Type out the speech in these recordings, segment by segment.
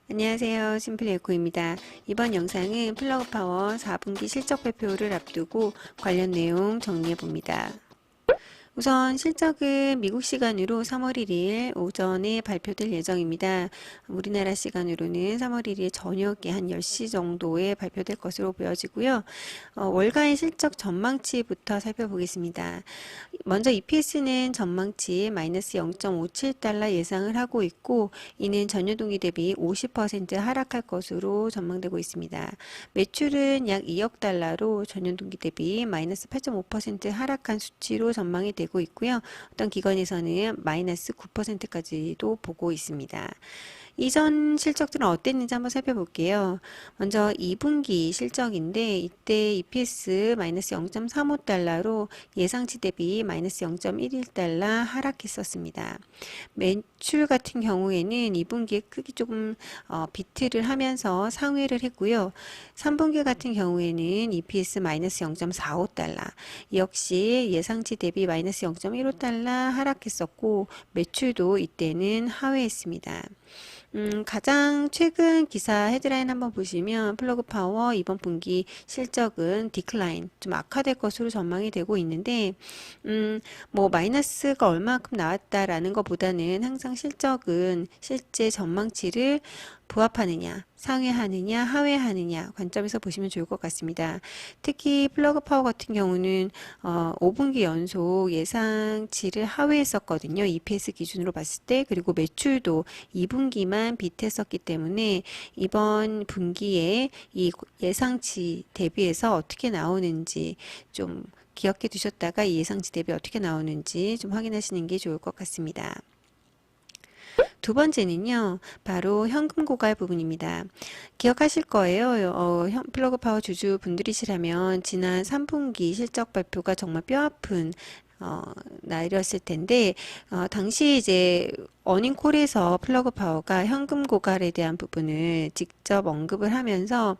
안녕하세요. 심플에코입니다. 이번 영상은 플러그파워 4분기 실적 발표를 앞두고 관련 내용 정리해 봅니다. 우선 실적은 미국 시간으로 3월 1일 오전에 발표될 예정입니다. 우리나라 시간으로는 3월 1일 저녁에 한 10시 정도에 발표될 것으로 보여지고요. 월가의 실적 전망치부터 살펴보겠습니다. 먼저 EPS는 전망치 마이너스 0.57달러 예상을 하고 있고, 이는 전년 동기 대비 50% 하락할 것으로 전망되고 있습니다. 매출은 약 2억 달러로 전년 동기 대비 마이너스 8.5% 하락한 수치로 전망이 되고 있고요. 어떤 기관에서는 마이너스 9%까지도 보고 있습니다. 이전 실적들은 어땠는지 한번 살펴볼게요. 먼저 2분기 실적인데 이때 EPS 마이너스 0.35달러로 예상치 대비 마이너스 0.11달러 하락했었습니다. 매출 같은 경우에는 2분기에 크게 조금 비트를 하면서 상회를 했고요. 3분기 같은 경우에는 EPS 마이너스 0.45달러 역시 예상치 대비 마이너스 0.15달러 하락했었고, 매출도 이때는 하회했습니다. 가장 최근 기사 헤드라인 한번 보시면 플러그 파워 이번 분기 실적은 디클라인, 좀 악화될 것으로 전망이 되고 있는데, 뭐 마이너스가 얼마만큼 나왔다라는 것보다는 항상 실적은 실제 전망치를 부합하느냐, 상회하느냐, 하회하느냐 관점에서 보시면 좋을 것 같습니다. 특히 플러그 파워 같은 경우는 5분기 연속 예상치를 하회했었거든요. EPS 기준으로 봤을 때. 그리고 매출도 2분기만 비트했었기 때문에 이번 분기에 이 예상치 대비해서 어떻게 나오는지 좀 기억해 두셨다가 이 예상치 대비 어떻게 나오는지 좀 확인하시는 게 좋을 것 같습니다. 두 번째는요, 바로 현금 고갈 부분입니다. 기억하실 거예요. 플러그 파워 주주 분들이시라면 지난 3분기 실적 발표가 정말 뼈아픈 날이었을 텐데, 당시 이제 어닝콜에서 플러그 파워가 현금 고갈에 대한 부분을 직접 언급을 하면서,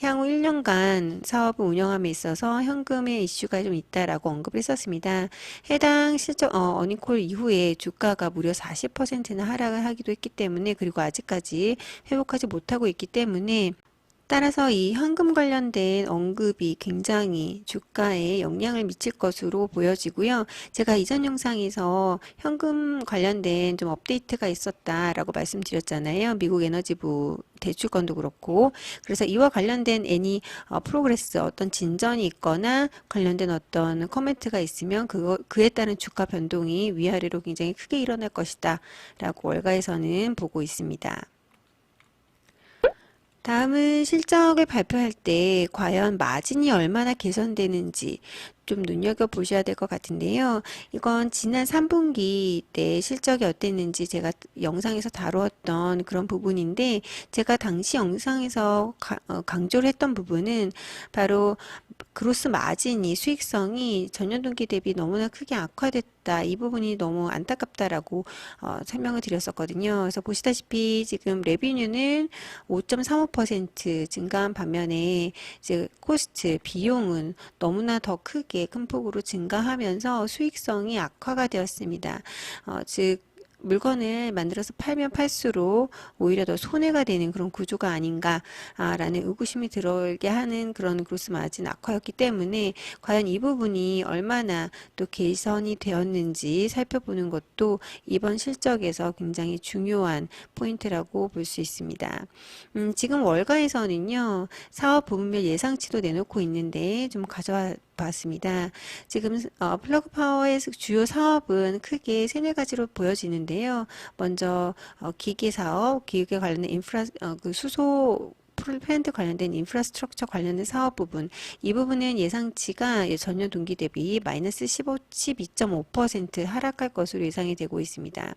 향후 1년간 사업을 운영함에 있어서 현금의 이슈가 좀 있다라고 언급을 했었습니다. 해당 실적, 어닝콜 이후에 주가가 무려 40%나 하락을 하기도 했기 때문에, 그리고 아직까지 회복하지 못하고 있기 때문에, 따라서 이 현금 관련된 언급이 굉장히 주가에 영향을 미칠 것으로 보여지고요. 제가 이전 영상에서 현금 관련된 좀 업데이트가 있었다라고 말씀드렸잖아요. 미국 에너지부 대출건도 그렇고. 그래서 이와 관련된 애니 프로그레스, 어떤 진전이 있거나 관련된 어떤 커멘트가 있으면 그에 따른 주가 변동이 위아래로 굉장히 크게 일어날 것이다 라고 월가에서는 보고 있습니다. 다음은 실적을 발표할 때 과연 마진이 얼마나 개선되는지 좀 눈여겨보셔야 될 것 같은데요. 이건 지난 3분기 때 실적이 어땠는지 제가 영상에서 다루었던 그런 부분인데, 제가 당시 영상에서 강조를 했던 부분은 바로 그로스 마진이, 수익성이 전년 동기 대비 너무나 크게 악화됐다. 이 부분이 너무 안타깝다라고 설명을 드렸었거든요. 그래서 보시다시피 지금 레비뉴는 5.35% 증가한 반면에 이제 코스트, 비용은 너무나 더 크게 큰 폭으로 증가하면서 수익성이 악화가 되었습니다. 즉 물건을 만들어서 팔면 팔수록 오히려 더 손해가 되는 그런 구조가 아닌가라는 의구심이 들어오게 하는 그런 그로스 마진 악화였기 때문에, 과연 이 부분이 얼마나 또 개선이 되었는지 살펴보는 것도 이번 실적에서 굉장히 중요한 포인트라고 볼 수 있습니다. 지금 월가에서는요, 사업 부분별 예상치도 내놓고 있는데 좀 가져와 봤습니다. 지금 플러그 파워의 주요 사업은 크게 세네 가지로 보여지는데요. 먼저 기계 사업, 기계 관련된 그 수소 플랜트 관련된 인프라스트럭처 관련된 사업 부분, 이 부분은 예상치가 전년 동기 대비 마이너스 12.5% 하락할 것으로 예상이 되고 있습니다.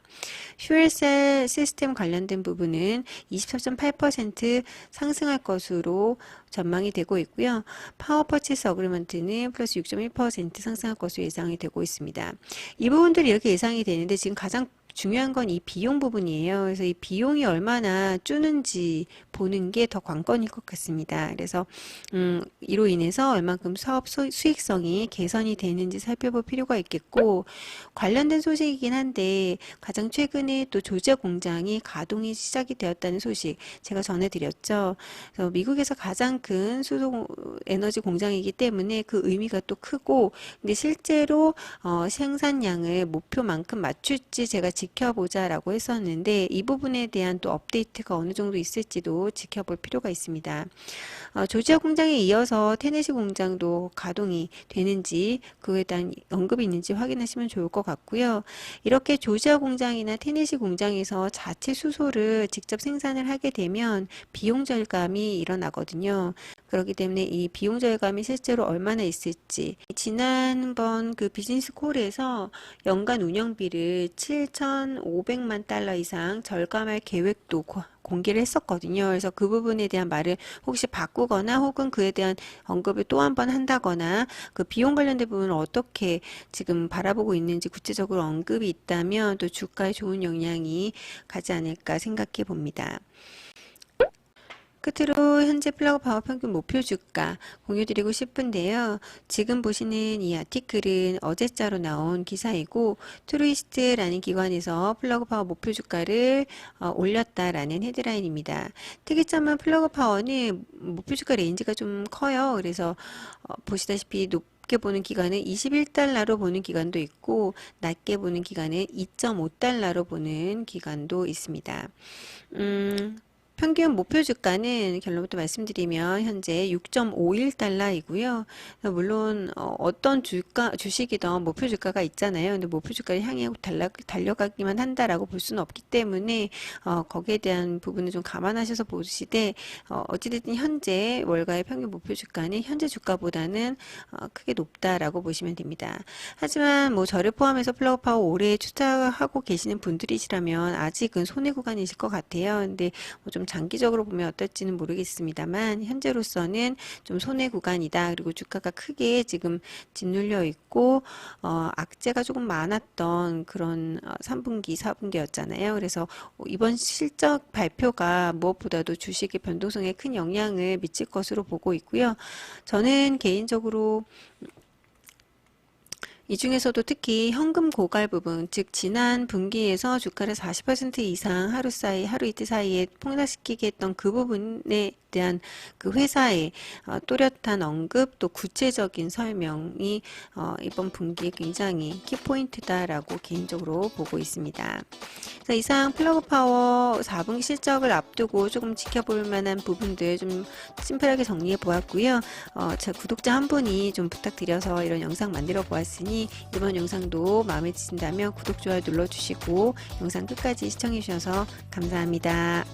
퓨얼셀 시스템 관련된 부분은 24.8% 상승할 것으로 전망이 되고 있고요. 파워 퍼체스 어그리먼트는 플러스 6.1% 상승할 것으로 예상이 되고 있습니다. 이 부분들이 이렇게 예상이 되는데, 지금 가장 중요한 건 이 비용 부분이에요. 그래서 이 비용이 얼마나 주는지 보는 게 더 관건일 것 같습니다. 그래서 이로 인해서 얼만큼 사업 수익성이 개선이 되는지 살펴볼 필요가 있겠고, 관련된 소식이긴 한데 가장 최근에 또 조제 공장이 가동이 시작이 되었다는 소식 제가 전해드렸죠. 그래서 미국에서 가장 큰 수소 에너지 공장이기 때문에 그 의미가 또 크고, 근데 실제로 생산량을 목표만큼 맞출지 제가 지켜보자라고 했었는데, 이 부분에 대한 또 업데이트가 어느 정도 있을지도 지켜볼 필요가 있습니다. 조지아 공장에 이어서 테네시 공장도 가동이 되는지 그에 대한 언급이 있는지 확인하시면 좋을 것 같고요. 이렇게 조지아 공장이나 테네시 공장에서 자체 수소를 직접 생산을 하게 되면 비용 절감이 일어나거든요. 그렇기 때문에 이 비용 절감이 실제로 얼마나 있을지, 지난번 그 비즈니스 콜에서 연간 운영비를 7,500만 달러 이상 절감할 계획도 공개를 했었거든요. 그래서 그 부분에 대한 말을 혹시 바꾸거나 혹은 그에 대한 언급을 또 한 번 한다거나, 그 비용 관련된 부분을 어떻게 지금 바라보고 있는지 구체적으로 언급이 있다면 또 주가에 좋은 영향이 가지 않을까 생각해 봅니다. 끝으로 현재 플러그 파워 평균 목표 주가 공유드리고 싶은데요. 지금 보시는 이 아티클은 어제자로 나온 기사이고, 트루이스트라는 기관에서 플러그 파워 목표 주가를 올렸다라는 헤드라인입니다. 특이점은 플러그 파워는 목표 주가 레인지가 좀 커요. 그래서 보시다시피 높게 보는 기간은 21달러로 보는 기간도 있고, 낮게 보는 기간은 2.5달러로 보는 기간도 있습니다. 평균 목표 주가는 결론부터 말씀드리면 현재 6.51달러이고요. 물론 어떤 주식이든 목표 주가가 있잖아요. 근데 목표 주가를 향해 달려가기만 한다라고 볼 수는 없기 때문에 거기에 대한 부분을 좀 감안하셔서 보시되, 어찌됐든 현재 월가의 평균 목표 주가는 현재 주가보다는 크게 높다라고 보시면 됩니다. 하지만 뭐 저를 포함해서 플러그 파워 오래 투자하고 계시는 분들이시라면 아직은 손해 구간이실 것 같아요. 근데 좀 장기적으로 보면 어떨지는 모르겠습니다만, 현재로서는 좀 손해 구간이다. 그리고 주가가 크게 지금 짓눌려 있고 악재가 조금 많았던 그런 3분기, 4분기였잖아요. 그래서 이번 실적 발표가 무엇보다도 주식의 변동성에 큰 영향을 미칠 것으로 보고 있고요. 저는 개인적으로 이 중에서도 특히 현금 고갈 부분, 즉 지난 분기에서 주가를 40% 이상 하루 이틀 사이에 폭락시키게 했던 그 부분에 대한 그 회사의 또렷한 언급, 또 구체적인 설명이 이번 분기에 굉장히 키포인트다라고 개인적으로 보고 있습니다. 그래서 이상 플러그 파워 4분기 실적을 앞두고 조금 지켜볼 만한 부분들 좀 심플하게 정리해 보았고요. 제 구독자 한 분이 좀 부탁드려서 이런 영상 만들어 보았으니, 이번 영상도 마음에 드신다면 구독, 좋아요 눌러주시고 영상 끝까지 시청해 주셔서 감사합니다.